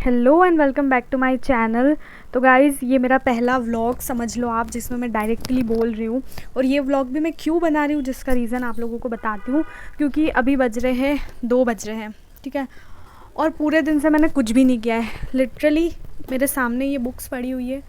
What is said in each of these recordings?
Hello and welcome back to my channel. तो guys ये मेरा पहला व्लॉग समझ लो आप, जिसमें मैं डायरेक्टली बोल रही हूँ। और ये व्लॉग भी मैं क्यों बना रही हूँ, जिसका रीज़न आप लोगों को बताती हूँ। क्योंकि अभी बज रहे हैं 2 बज रहे हैं, ठीक है। और पूरे दिन से मैंने कुछ भी नहीं किया है। लिटरली मेरे सामने ये बुक्स पड़ी हुई है,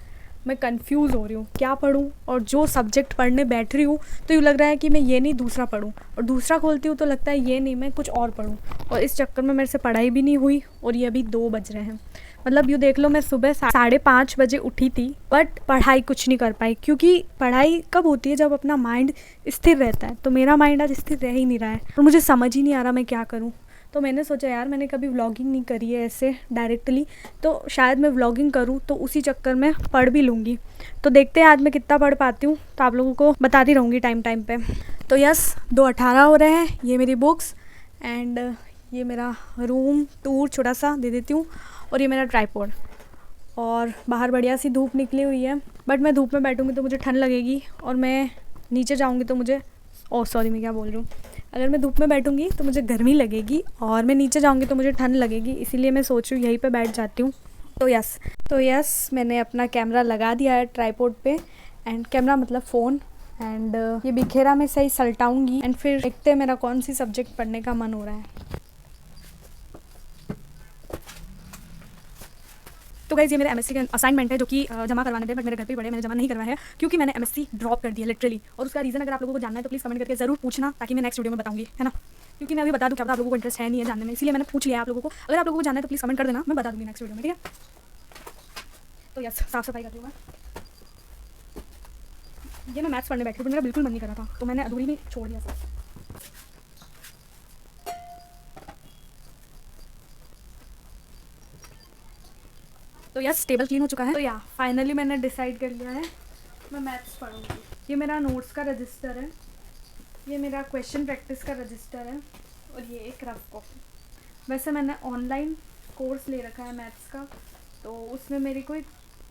मैं कंफ्यूज हो रही हूँ क्या पढूँ। और जो सब्जेक्ट पढ़ने बैठ रही हूँ तो यूँ लग रहा है कि मैं ये नहीं दूसरा पढूँ, और दूसरा खोलती हूँ तो लगता है ये नहीं मैं कुछ और पढूँ। और इस चक्कर में मेरे से पढ़ाई भी नहीं हुई, और ये अभी 2 बज रहे हैं। मतलब यूँ देख लो, मैं सुबह 5:30 बजे उठी थी, बट पढ़ाई कुछ नहीं कर पाई। क्योंकि पढ़ाई कब होती है, जब अपना माइंड स्थिर रहता है। तो मेरा माइंड आज स्थिर रह ही नहीं रहा है, और मुझे समझ ही नहीं आ रहा मैं क्या करूँ। तो मैंने सोचा यार, मैंने कभी व्लॉगिंग नहीं करी है ऐसे डायरेक्टली, तो शायद मैं व्लॉगिंग करूँ तो उसी चक्कर में पढ़ भी लूँगी। तो देखते हैं आज मैं कितना पढ़ पाती हूँ, तो आप लोगों को बताती रहूँगी टाइम टाइम पे। तो यस, 2:18 हो रहे हैं। ये मेरी बुक्स एंड ये मेरा रूम टूर छोटा सा दे देती हूँ, और ये मेरा ट्राइपॉड। और बाहर बढ़िया सी धूप निकली हुई है, बट मैं धूप में बैठूँगी तो मुझे ठंड लगेगी, और मैं नीचे जाऊँगी तो मुझे सॉरी मैं क्या बोल रही हूँ। अगर मैं धूप में बैठूँगी तो मुझे गर्मी लगेगी, और मैं नीचे जाऊँगी तो मुझे ठंड लगेगी। इसीलिए मैं सोच रही हूँ यहीं पे बैठ जाती हूँ। तो यस मैंने अपना कैमरा लगा दिया है ट्राइपॉड पे, एंड कैमरा मतलब फ़ोन। एंड ये बिखेरा मैं सही सलटाऊँगी, एंड फिर देखते हैं मेरा कौन सी सब्जेक्ट पढ़ने का मन हो रहा है। तो गाइज़ ये मेरे एमएससी का असाइनमेंट है, जो कि जमा करवाने थे, बट मेरे घर पे ही पड़े, मैंने जमा नहीं करवाया है। क्योंकि मैंने एमएससी ड्रॉप कर दिया लिटरली। और उसका रीज़न अगर आप लोगों को जानना है तो प्लीज़ कमेंट करके ज़रूर पूछना, ताकि मैं नेक्स्ट वीडियो में बताऊँगी, है ना। क्योंकि मैं अभी बता दूँ क्या पता आप लोगों को इंटरेस्ट है नहीं है जानने में, इसलिए मैंने पूछ लिया आप लोगों को। अगर आप लोगों को जानना है तो प्लीज़ कमेंट कर देना, मैं बता दूँगी नेक्स्ट वीडियो में, ठीक है। तो यस, साफ़ सफाई कर रही हूँ मैं। ये मैं मैथ्स पढ़ने बैठी थी, मेरा बिल्कुल मन नहीं कर रहा था, तो मैंने अधूरी में छोड़ दिया सब। तो यस, टेबल क्लीन हो चुका है। तो या फाइनली मैंने डिसाइड कर लिया है, मैं मैथ्स पढ़ूँगी। ये मेरा नोट्स का रजिस्टर है, ये मेरा क्वेश्चन प्रैक्टिस का रजिस्टर है, और ये एक रफ कॉपी। वैसे मैंने ऑनलाइन कोर्स ले रखा है मैथ्स का, तो उसमें मेरी कोई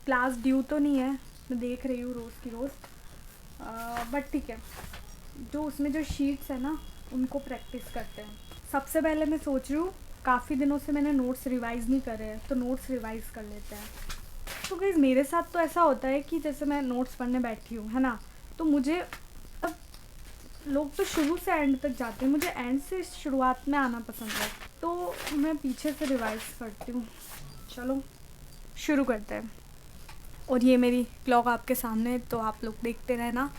क्लास ड्यू तो नहीं है, मैं देख रही हूँ रोज़ की रोज़। बट ठीक है, जो उसमें जो शीट्स है ना, उनको प्रैक्टिस करते हैं। सबसे पहले मैं सोच रही हूँ, काफ़ी दिनों से मैंने नोट्स रिवाइज़ नहीं करे हैं, तो नोट्स रिवाइज़ कर लेते हैं। तो गाइस मेरे साथ तो ऐसा होता है कि जैसे मैं नोट्स पढ़ने बैठी हूँ, है ना, तो मुझे अब लोग तो शुरू से एंड तक जाते हैं, मुझे एंड से शुरुआत में आना पसंद है, तो मैं पीछे से रिवाइज़ करती हूँ। चलो शुरू करते हैं। और ये मेरी क्लॉक आपके सामने है, तो आप लोग देखते रहना।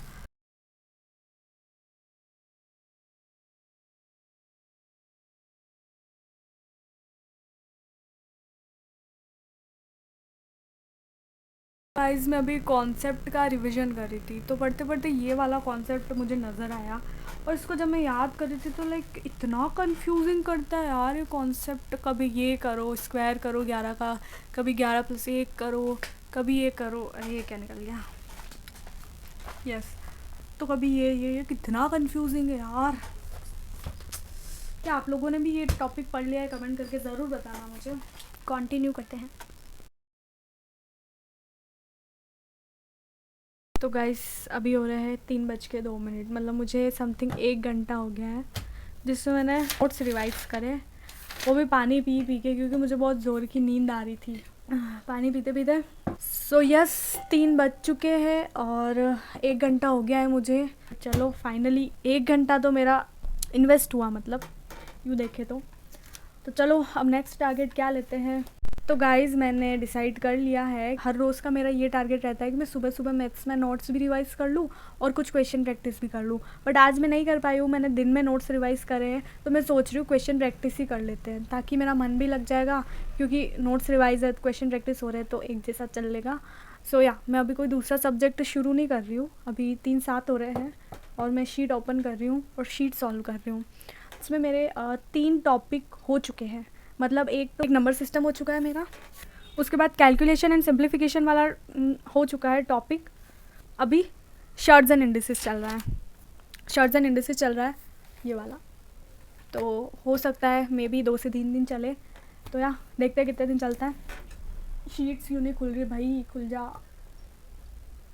गाइस मैं अभी कॉन्सेप्ट का रिवीजन कर रही थी, तो पढ़ते पढ़ते ये वाला कॉन्सेप्ट मुझे नज़र आया, और इसको जब मैं याद कर रही थी तो लाइक इतना कंफ्यूजिंग करता है यार ये कॉन्सेप्ट। कभी ये करो, स्क्वायर करो 11 का, कभी 11+1 करो, कभी ये करो, अरे ये क्या निकल गया, यस। तो कभी ये कितना कंफ्यूजिंग है यार। क्या आप लोगों ने भी ये टॉपिक पढ़ लिया है? कमेंट करके ज़रूर बताना मुझे। कंटिन्यू करते हैं। तो गाइस अभी हो रहे हैं 3:02, मतलब मुझे समथिंग 1 घंटा हो गया है जिसमें मैंने नोट्स रिवाइज करे, वो भी पानी पी पी के, क्योंकि मुझे बहुत ज़ोर की नींद आ रही थी पानी पीते पीते। सो यस 3 बज चुके हैं और 1 घंटा हो गया है मुझे। चलो फाइनली 1 घंटा तो मेरा इन्वेस्ट हुआ, मतलब यूँ देखे तो चलो अब नेक्स्ट टारगेट क्या लेते हैं। तो गाइज़ मैंने डिसाइड कर लिया है, हर रोज़ का मेरा ये टारगेट रहता है कि मैं सुबह सुबह मैथ्स में नोट्स भी रिवाइज़ कर लूँ और कुछ क्वेश्चन प्रैक्टिस भी कर लूँ। बट आज मैं नहीं कर पाई हूँ, मैंने दिन में नोट्स रिवाइज़ करे हैं, तो मैं सोच रही हूँ क्वेश्चन प्रैक्टिस ही कर लेते हैं, ताकि मेरा मन भी लग जाएगा। क्योंकि नोट्स रिवाइज है, क्वेश्चन प्रैक्टिस हो रहे हैं, तो एक जैसा चल लेगा। सो या मैं अभी कोई दूसरा सब्जेक्ट शुरू नहीं कर रही हूँ, अभी 3-7 हो रहे हैं और मैं शीट ओपन कर रही हूँ और शीट सॉल्व कर रही हूँ। इसमें मेरे 3 टॉपिक हो चुके हैं, मतलब एक तो एक नंबर सिस्टम हो चुका है मेरा, उसके बाद कैलकुलेशन एंड सिंप्लीफिकेशन वाला हो चुका है टॉपिक। अभी शर्ट्स एंड इंडिसेस चल रहा है, शर्ट्स एंड इंडिसेस चल रहा है ये वाला। तो हो सकता है मे बी 2 से 3 दिन चले, तो या देखते हैं कितने दिन चलता है। शीट्स क्यों नहीं खुल रही भाई, खुल जा।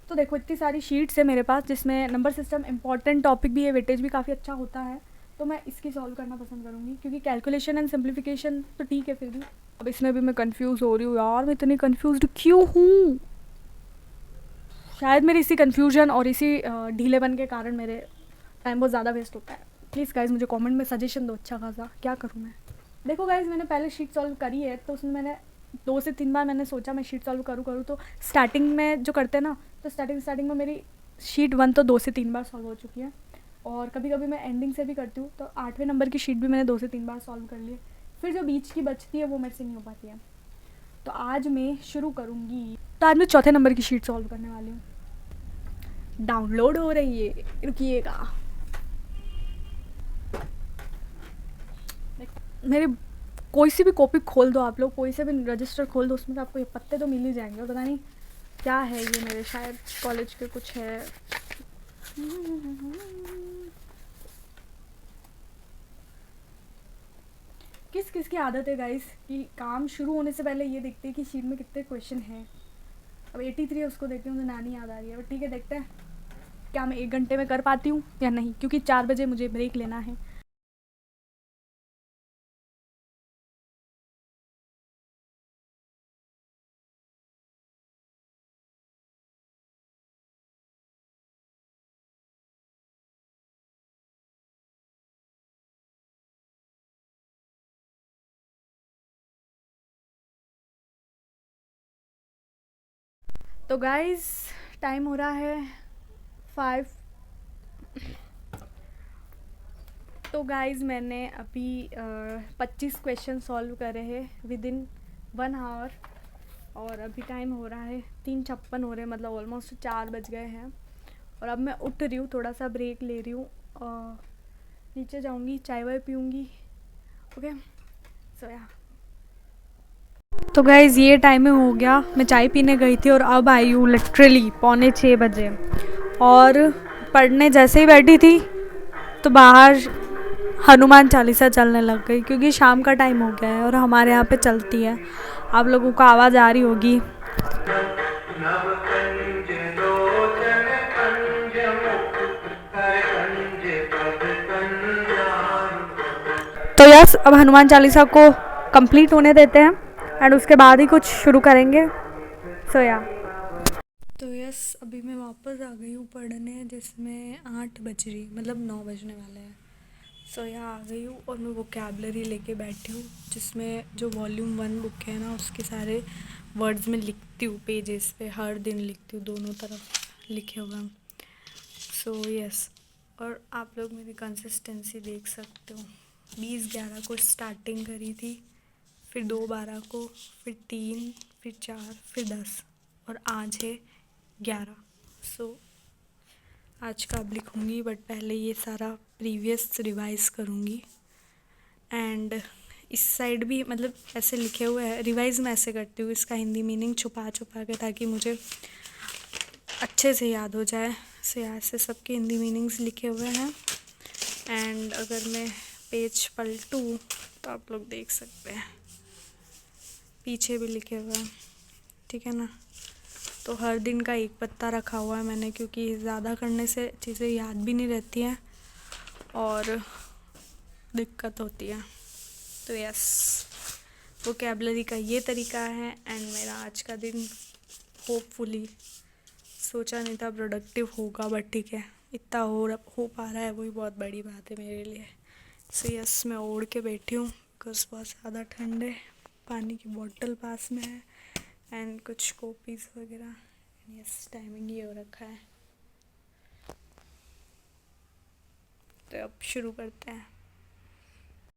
तो देखो इतनी सारी शीट्स है मेरे पास, जिसमें नंबर सिस्टम इंपॉर्टेंट टॉपिक भी है, वेटेज भी काफ़ी अच्छा होता है, तो मैं इसकी सॉल्व करना पसंद करूँगी। क्योंकि कैलकुलेशन एंड सिंप्लीफिकेशन तो ठीक है फिर भी, अब इसमें भी मैं कंफ्यूज हो रही हूँ यार, मैं इतनी कंफ्यूज्ड क्यों हूँ। शायद मेरी इसी कंफ्यूजन और इसी ढीलेपन के कारण मेरे टाइम बहुत ज़्यादा वेस्ट होता है। प्लीज़ गाइज मुझे कमेंट में सजेशन दो अच्छा खासा, क्या करूँ मैं। देखो गाइज मैंने पहले शीट सॉल्व करी है, तो उसमें मैंने 2 से 3 बार मैंने सोचा मैं शीट सॉल्व करूँ तो स्टार्टिंग में जो करते हैं ना, तो स्टार्टिंग में मेरी शीट 1 तो 2 से 3 बार सॉल्व हो चुकी है, और कभी कभी मैं एंडिंग से भी करती हूँ, तो 8वें नंबर की शीट भी मैंने 2 से 3 बार सॉल्व कर ली है। फिर जो बीच की बचती है वो मेरे से नहीं हो पाती है, तो आज मैं शुरू करूँगी। तो आज मैं 4थे नंबर की शीट सॉल्व करने वाली हूँ। डाउनलोड हो रही है, रुकिएगा। मेरे कोई सी भी कॉपी खोल दो आप लोग, कोई से भी रजिस्टर खोल दो, उसमें से आपको ये पत्ते तो मिल ही जाएंगे। और पता नहीं क्या है ये, मेरे शायद कॉलेज के कुछ है। किस किस की आदत है गाइस कि काम शुरू होने से पहले ये देखते हैं कि शीट में कितने क्वेश्चन हैं। अब 83 है, उसको देखते हैं, मुझे नानी याद आ रही है। बट ठीक है, देखते हैं क्या मैं 1 घंटे में कर पाती हूँ या नहीं, क्योंकि 4 बजे मुझे ब्रेक लेना है। तो गाइस टाइम हो रहा है 5। तो गाइस मैंने अभी 25 क्वेश्चन सॉल्व करे हैं विद इन 1 आवर, और अभी टाइम हो रहा है 3:56 हो रहे हैं, मतलब ऑलमोस्ट 4 बज गए हैं। और अब मैं उठ रही हूँ, थोड़ा सा ब्रेक ले रही हूँ, नीचे जाऊँगी, चाय वाय पीऊँगी। ओके, सो या तो गाइज़ ये टाइमिंग हो गया, मैं चाय पीने गई थी और अब आई हूँ लिटरली 5:45 बजे। और पढ़ने जैसे ही बैठी थी तो बाहर हनुमान चालीसा चलने लग गई, क्योंकि शाम का टाइम हो गया है और हमारे यहाँ पे चलती है। आप लोगों को आवाज़ आ रही होगी। तो यस, अब हनुमान चालीसा को कंप्लीट होने देते हैं एंड उसके बाद ही कुछ शुरू करेंगे। सो या तो यस, अभी मैं वापस आ गई हूँ पढ़ने, जिसमें 8 बज रही, मतलब 9 बजने वाले हैं। सो यहाँ आ गई हूँ और मैं वोकैबलरी लेके बैठी हूँ, जिसमें जो वॉल्यूम 1 बुक है ना, उसके सारे वर्ड्स में लिखती हूँ, पेजेस पे हर दिन लिखती हूँ, दोनों तरफ लिखे हुए हैं। सो यस, और आप लोग मेरी कंसिस्टेंसी देख सकते हो। 20:11 को स्टार्टिंग करी थी, फिर 2:12 को, फिर 3, फिर 4, फिर 10, और आज है 11। सो आज का अब लिखूँगी, बट पहले ये सारा प्रीवियस रिवाइज़ करूँगी। एंड इस साइड भी मतलब ऐसे लिखे हुए हैं, रिवाइज़ मैं ऐसे करती हूँ, इसका हिंदी मीनिंग छुपा छुपा के, ताकि मुझे अच्छे से याद हो जाए। से ऐसे सबके हिंदी मीनिंग्स लिखे हुए हैं। एंड अगर मैं पेज पलटूँ तो आप लोग देख सकते हैं, पीछे भी लिखे हुए हैं, ठीक है ना। तो हर दिन का एक पत्ता रखा हुआ है मैंने, क्योंकि ज़्यादा करने से चीज़ें याद भी नहीं रहती हैं और दिक्कत होती है। तो यस, वोकैबलरी का ये तरीका है। एंड मेरा आज का दिन होपफुली, सोचा नहीं था प्रोडक्टिव होगा, बट ठीक है, इतना हो पा रहा है, वही बहुत बड़ी बात है मेरे लिए। सो यस, मैं ओढ़ के बैठी हूँ बिकॉज बहुत ज़्यादा ठंड है। पानी की बोतल पास में है एंड कुछ कॉपीज़ वगैरह। यस, टाइमिंग ये हो रखा है, तो अब शुरू करते हैं।